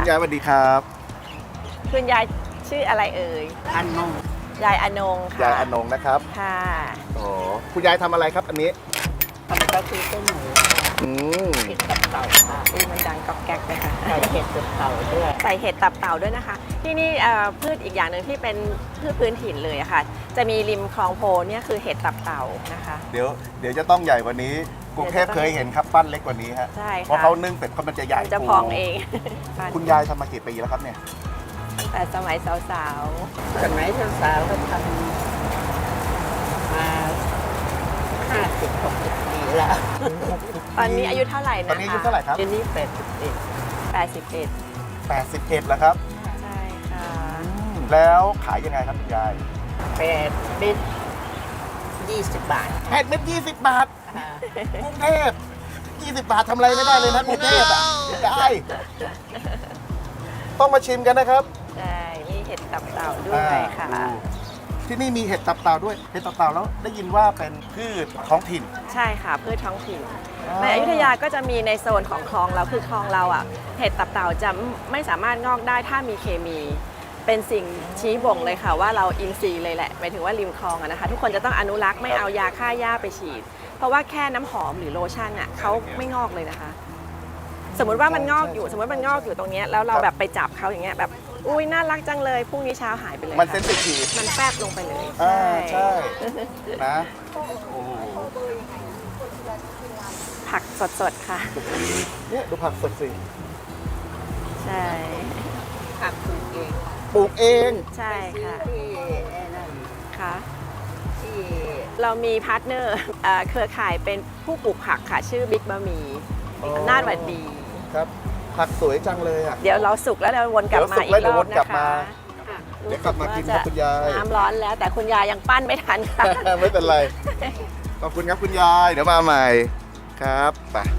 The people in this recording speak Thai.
ยายสวัสดีครับ คุณยายชื่ออะไรเอ่ย อนง ยายอนงค่ะ ยายอนงนะครับ ค่ะ โอ้คุณยายทำอะไรครับอันนี้ ทำก็คือเส้นหมู อืม เห็ดตับเต่าค่ะ อุ้ยมันดังก๊อกแก๊กเลยค่ะ ใส่เห็ดตับเต่าด้วย ใส่เห็ดตับเต่าด้วยนะคะ ที่นี่พืชอีกอย่างหนึ่งที่เป็นพืชพื้นถิ่นเลยอะค่ะ จะมีริมคลองโพเนี่ยคือเห็ดตับเต่านะคะ เดี๋ยวจะต้องใหญ่กว่านี้กรุงเทพเคยเห็นครับปั้นเล็กกว่านี้ฮะ ใช่ค่ะ เพราะเขานึ่งเป็ดเขามันจะใหญ่ มันจะพองเอง คุณยายทำมากี่ปีแล้วครับเนี่ย แต่สมัยสาว สมัยสาวๆก็ทำมา50-60 ปีแล้ว ๆ ตอนนี้อายุเท่าไหร่นะคะ ตอนนี้อายุเท่าไหร่ครับ ทีนี้81 81 81แล้วครับ ใช่ค่ะ แล้วขายยังไงครับคุณยาย 8 บิต20 บาท แปดเม็ด20 บาท ค่ะ กรุงเทพ20 บาททำอะไรไม่ได้เลยนะกรุงเทพอ่ะได้ต้องมาชิมกันนะครับ ใช่ มีเห็ดตับเต่าด้วยค่ะ ที่นี่มีเห็ดตับเต่าด้วย เห็ดตับเต่าแล้วได้ยินว่าเป็นพืชท้องถิ่น ใช่ค่ะพืชท้องถิ่น อ๋อ ในอยุธยาก็จะมีในโซนของคลองเราคือคลองเราอ่ะเห็ดตับเต่าจะไม่สามารถงอกได้ถ้ามีเคมี เป็นสิ่งชี้บ่งเลยค่ะว่าเราอินทรีย์เลยแหละหมายถึงว่าริมคลองอะนะคะ ทุกคนจะต้องอนุรักษ์ไม่เอายาฆ่าหญ้าไปฉีด เพราะว่าแค่น้ำหอมหรือโลชั่นอ่ะเขาไม่งอกเลยนะคะ สมมุติว่ามันงอกอยู่สมมติมันงอกอยู่ตรงเนี้ยแล้วเราแบบไปจับเขาอย่างเงี้ยแบบอุ้ยน่ารักจังเลยพรุ่งนี้เช้าหายไปเลย มันเซ ค่ะ นซิทีฟ มันแฟบลงไปเลย ใช่นะโอ้โห ผักสดๆค่ะ เนี่ยดูผักสดสิ ใช่ ผักปลูกเอง ปลูกเอง ใช่ค่ะ ที่ไอ้นั่น ค่ะ ที่ เรามีพาร์ทเนอร์เครือข่ายเป็นผู้ปลูกผักค่ะชื่อบิ๊กบะหมี่ อ๋อ อำนาจหวัดดี ครับ ผักสวยจังเลยอ่ะ เดี๋ยวเราสุกแล้วเราวนกลับมาอีก เดี๋ยว ร สุ อบ กแล้วเดี๋ยววนกลับ นะคะ มา ค่ะ เดี๋ยวกลับมากินครับคุณยาย น้ำร้อนแล้วแต่คุณยายยังปั้นไม่ทันค่ะ ไม่เป็นไร ขอบคุณครับคุณยาย เดี๋ยวมาใหม่ครับไป